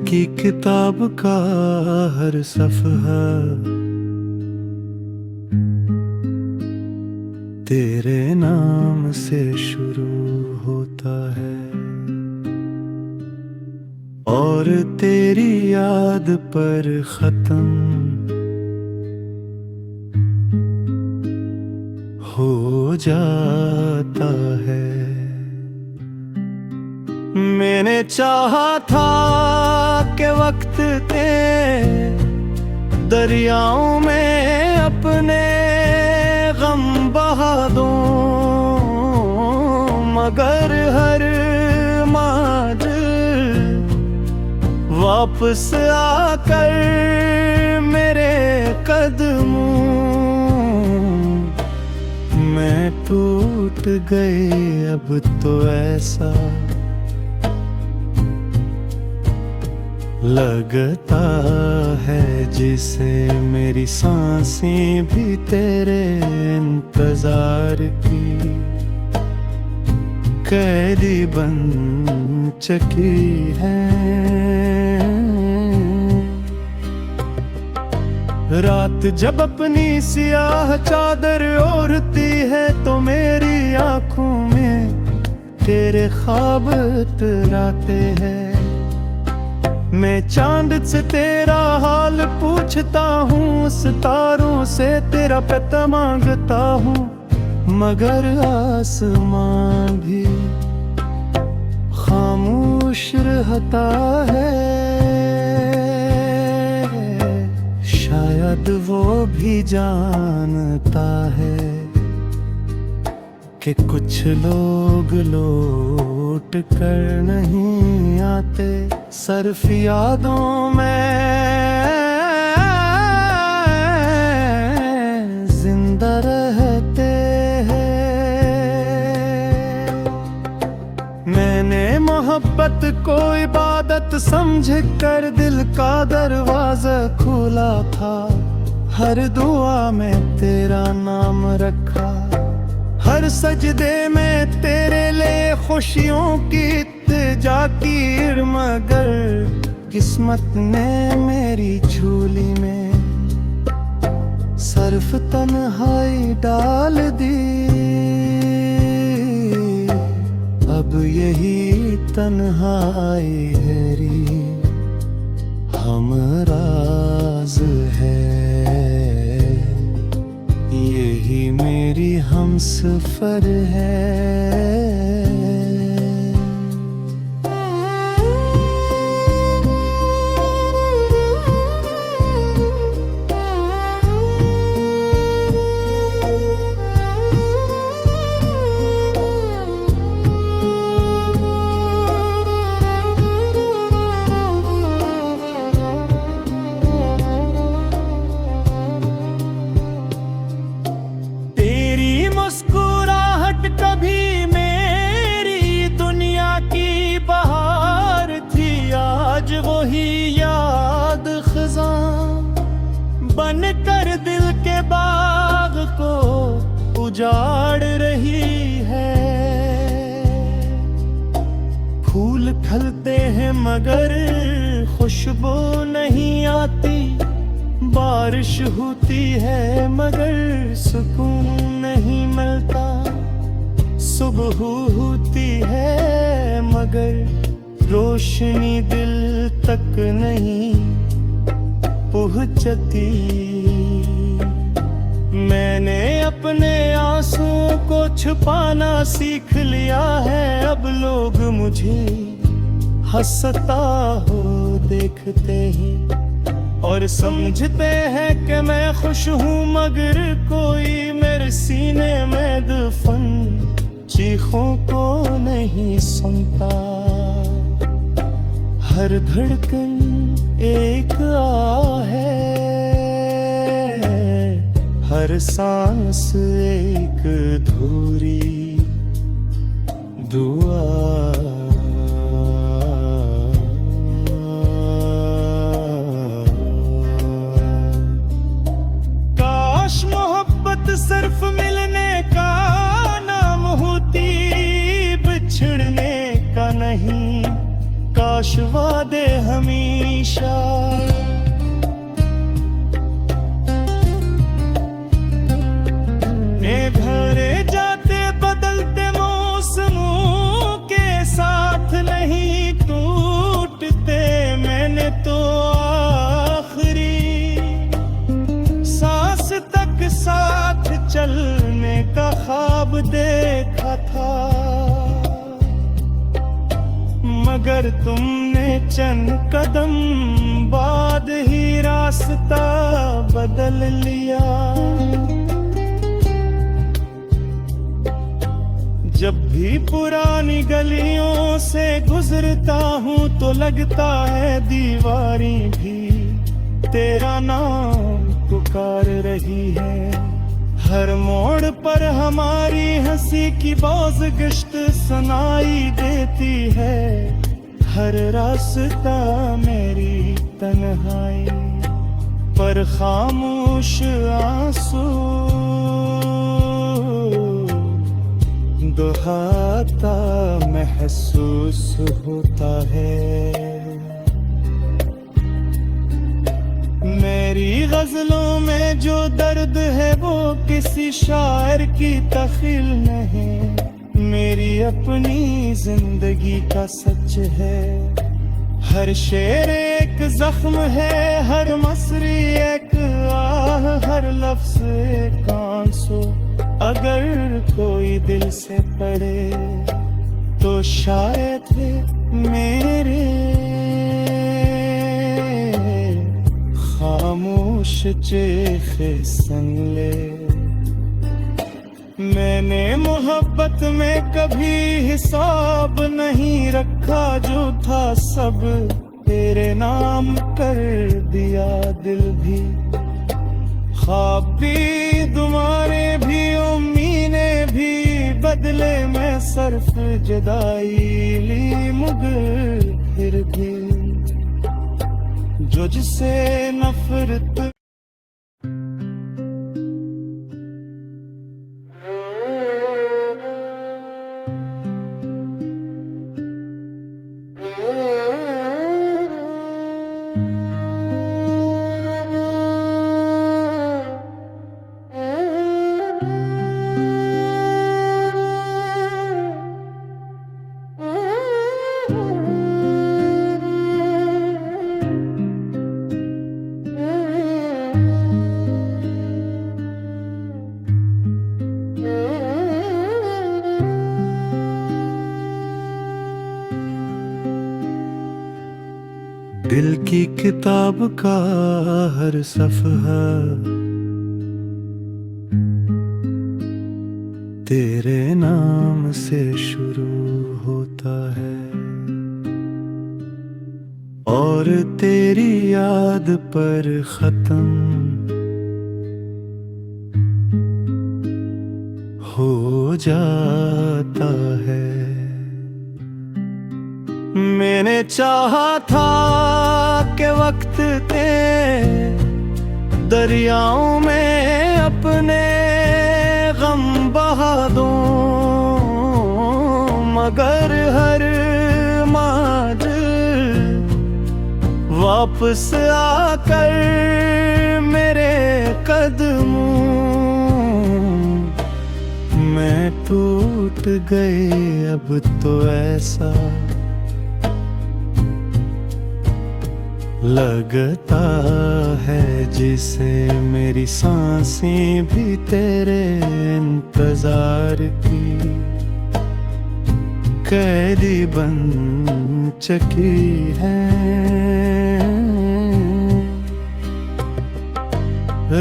की किताब का हर सफ़हा तेरे नाम से शुरू होता है और तेरी याद पर ख़त्म हो जाता है। मैंने चाहा था कि वक्त के दरियाओं में अपने गम बहा दूं, मगर हर मौज वापस आकर मेरे कदमों में टूट गए। अब तो ऐसा लगता है जिसे मेरी सांसें भी तेरे इंतजार की कैदी बन चुकी है। रात जब अपनी सियाह चादर ओढ़ती है तो मेरी आंखों में तेरे ख्वाब इतराते हैं। मैं चांद से तेरा हाल पूछता हूँ, सितारों से तेरा पता मांगता हूँ, मगर आसमां भी खामोश रहता है। शायद वो भी जानता है कि कुछ लोग लौट कर नहीं आते, सिर्फ यादों में जिंदा रहते हैं। मैंने मोहब्बत को इबादत समझ कर दिल का दरवाजा खोला था, हर दुआ में तेरा नाम रखा, हर सजदे में तेरे लिए खुशियों की इत्तेजा की, मगर किस्मत ने मेरी झोली में सिर्फ तन्हाई डाल दी। अब यही तन्हाई मेरी हमराज है, यही मेरी हमसफर है। कभी मेरी दुनिया की बहार थी, आज वही याद खज़ां बन कर दिल के बाग को उजाड़ रही है। फूल खिलते हैं मगर खुशबू नहीं आती, बारिश होती है मगर सुकून नहीं मिलता, सुबह होती है मगर रोशनी दिल तक नहीं पहुंचती। मैंने अपने आंसुओं को छुपाना सीख लिया है, अब लोग मुझे हंसता हो देखते ही और समझते हैं कि मैं खुश हूँ, मगर कोई मेरे सीने में दफन चीखों को नहीं सुनता। हर धड़कन एक आह है, हर सांस एक अधूरी दुआ। काश मोहब्बत सिर्फ मिलने का नाम होती, बिछड़ने का नहीं। काश वादे हमी नशा। भरे जाते बदलते मौसमों के साथ नहीं टूटते, मैंने तो आखिरी सांस तक साथ चलने का ख्वाब देखा था, मगर तुमने चंद कदम बाद ही रास्ता बदल लिया। जब भी पुरानी गलियों से गुजरता हूँ तो लगता है दीवारें भी तेरा नाम पुकार रही है। हर मोड़ पर हमारी हंसी की बाज़गश्त सुनाई देती है, हर रास्ता मेरी तन्हाई पर खामोश आंसू दुहाता महसूस होता है। मेरी गजलों में जो दर्द है वो किसी शायर की तख़ील नहीं, मेरी अपनी जिंदगी का सच है। हर शेर एक जख्म है, हर मसरी एक आह, हर लफ्ज़ एक आंसू। अगर कोई दिल से पढ़े तो शायद मेरे खामोश चेखे सुन ले। मैंने मोहब्बत में कभी हिसाब नहीं रखा, जो था सब तेरे नाम कर दिया। दिल भी ख्वाब भी तुम्हारे भी उम्मीदें भी बदले में सर्फ जुदाई ली, मगर फिर भी जो जिसे नफरत। दिल की किताब का हर सफ़हा तेरे नाम से शुरू होता है, और तेरी याद पर ख़त्म हो जाता है। मैंने चाहा था कि वक्त के दरियाओं में अपने गम बहा दूं, मगर हर मौज वापस आकर मेरे कदमों में टूट गए। अब तो ऐसा लगता है जिसे मेरी सांसें भी तेरे इंतजार की कैदी बन चुकी है।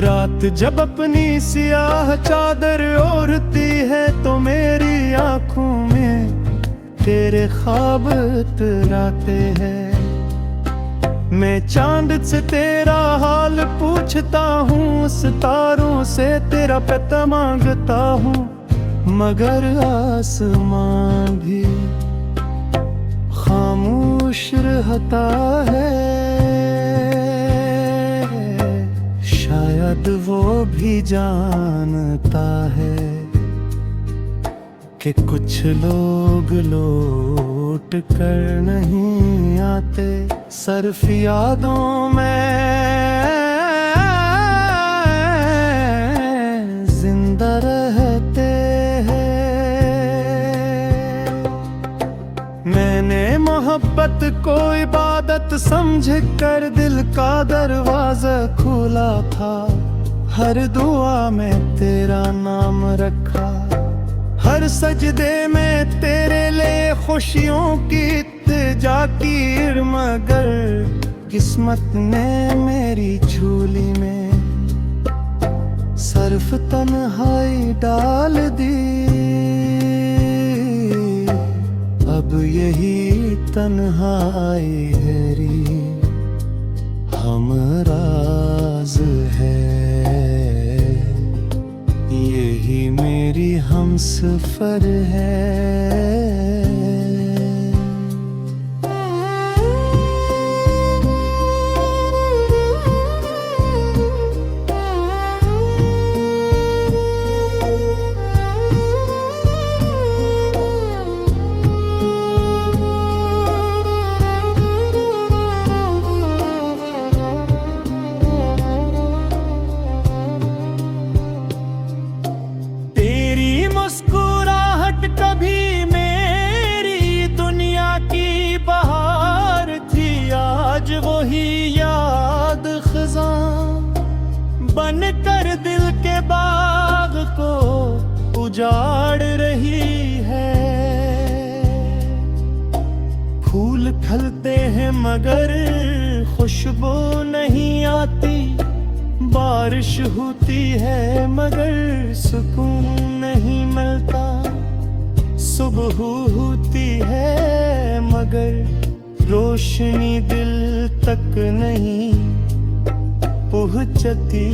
रात जब अपनी सियाह चादर ओढ़ती है तो मेरी आंखों में तेरे ख्वाब इतराते हैं। मैं चांद से तेरा हाल पूछता हूँ, सितारों से तेरा पता मांगता हूँ, मगर आसमां भी खामोश रहता है। शायद वो भी जानता है कि कुछ लोग लौट कर नहीं आते, सिर्फ यादों में जिंदा रहते हैं। मैंने मोहब्बत को इबादत समझ कर दिल का दरवाजा खोला था, हर दुआ में तेरा नाम रखा, हर सजदे में तेरे लिए खुशियों की इत्तेजा की, मगर किस्मत ने मेरी झोली में सिर्फ तन्हाई डाल दी। अब यही तन्हाई मेरी हमराज है, यही मेरी हमसफर है। वही याद खज़ां बन कर दिल के बाग को उजाड़ रही है। फूल खिलते हैं मगर खुशबू नहीं आती, बारिश होती है मगर सुकून नहीं मिलता, सुबह होती है मगर रोशनी दिल तक नहीं पहुंचती।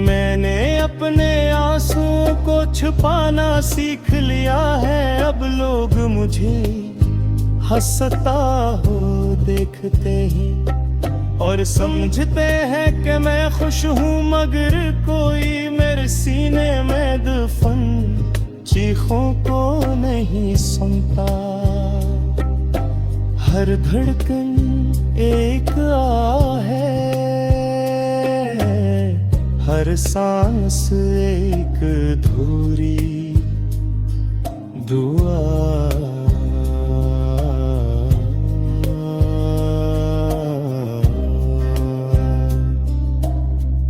मैंने अपने आंसुओं को छुपाना सीख लिया है, अब लोग मुझे हंसता हो देखते ही और समझते हैं कि मैं खुश हूँ, मगर कोई मेरे सीने में दफन चीखों को नहीं सुनता। हर धड़कन एक आ है, हर सांस एक धूरी दुआ।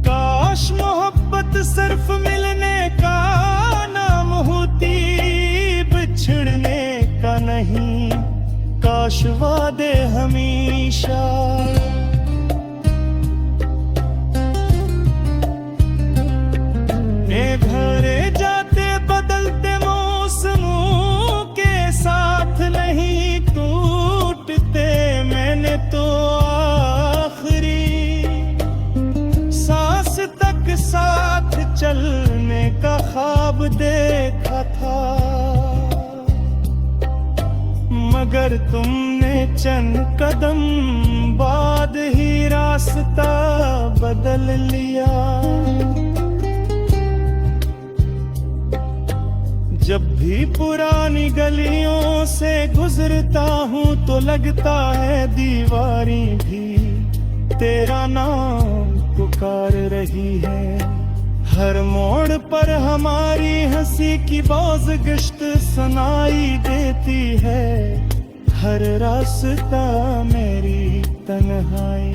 काश मोहब्बत सिर्फ मिलने का नाम होती, बिछड़ने का नहीं। काश वादे हमेशा भरे जाते, बदलते मौसमों के साथ नहीं टूटते। मैंने तो आखिरी सांस तक साथ चलने का ख्वाब देखा था, मगर तुमने चंद कदम बाद ही रास्ता बदल लिया। जब भी पुरानी गलियों से गुजरता हूँ तो लगता है दीवारी भी तेरा नाम पुकार रही है। हर मोड़ पर हमारी हंसी की बाज़ गश्त सुनाई देती है, हर रास्ता मेरी तन्हाई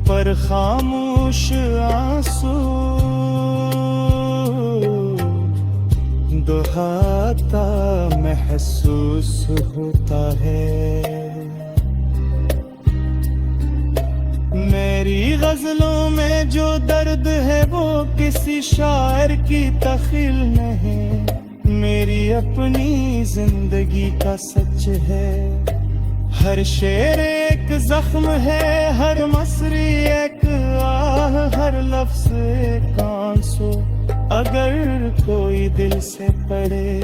पर खामोश आंसू दुहाता महसूस होता है। मेरी गजलों में जो दर्द है वो किसी शायर की तख़ील नहीं, मेरी अपनी जिंदगी का सच है। हर शेर एक जख्म है, हर मसरी एक आह, हर लफ्ज़ एक आंसू। अगर कोई दिल से पढ़े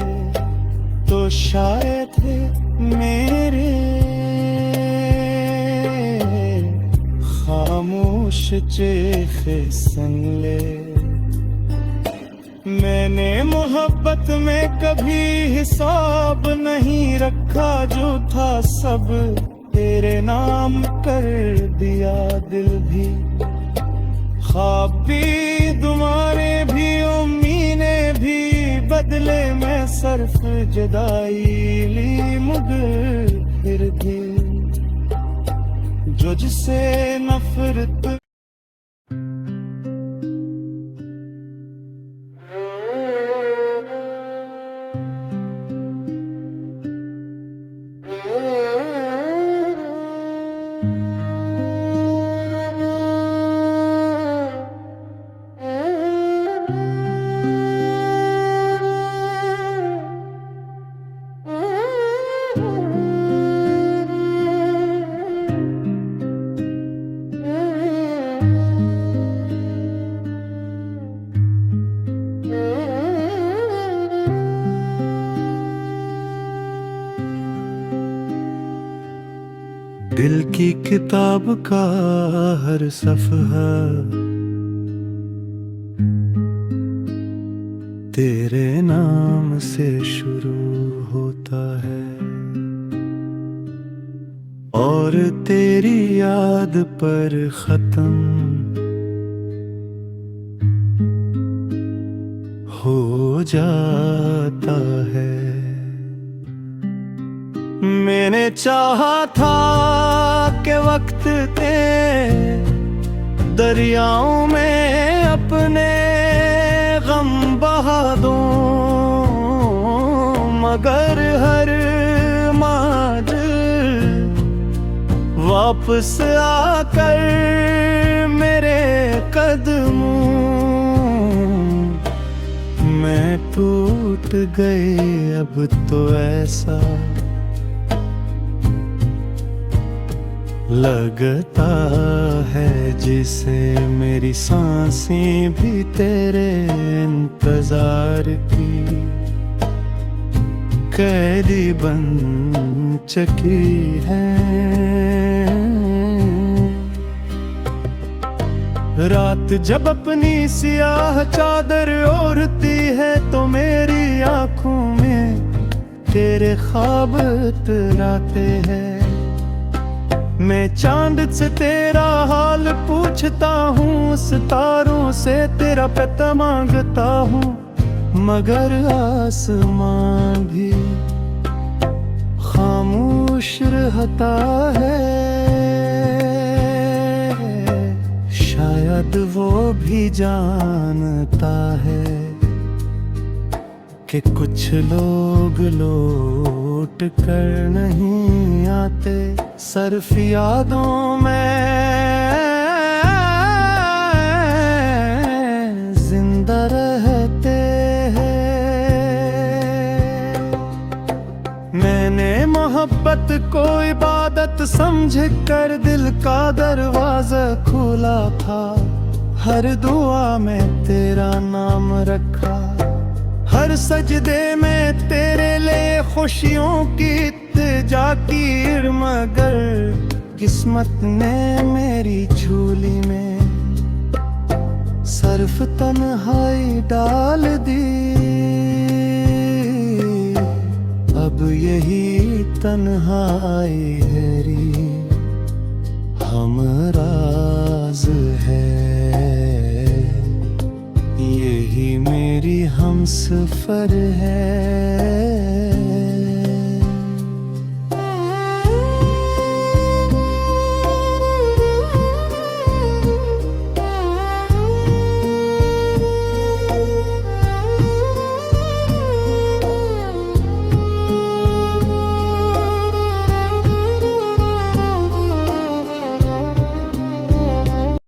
तो शायद मेरे खामोश चीखें सुन ले। मैंने मोहब्बत में कभी हिसाब नहीं रखा, जो था सब तेरे नाम कर दिया। दिल भी, ख्वाब भी, तुम्हारे भी, उम्मीदें भी बदले में सर्फ जुदाई ली मुझे फिर भी, जो जिसे नफरत दिल की किताब का हर सफ़हा तेरे नाम से शुरू होता है, और तेरी याद पर ख़त्म हो जाता है। मैंने चाहा था कि वक्त के दरियाओं में अपने गम बहा दूं, मगर हर माज वापस आकर मेरे कदमों में टूट गए। अब तो ऐसा लगता है जिसे मेरी सांसें भी तेरे इंतजार की कैदी बन चुकी है। रात जब अपनी सियाह चादर ओढ़ती है तो मेरी आंखों में तेरे ख्वाब इतराते हैं। मैं चांद से तेरा हाल पूछता हूँ, सितारों से तेरा पता मांगता हूँ, मगर आसमां भी खामोश रहता है। शायद वो भी जानता है कि कुछ लोग लौट कर नहीं आते, सिर्फ यादों में जिंदा रहते हैं। मैंने मोहब्बत को इबादत समझ कर दिल का दरवाजा खोला था, हर दुआ में तेरा नाम रखा, हर सजदे में तेरे लिए खुशियों की इत्तेजा की। मगर किस्मत ने मेरी झोली में सिर्फ तन्हाई डाल दी। अब यही तन्हाई मेरी हमराज है, यही मेरी हमसफर है।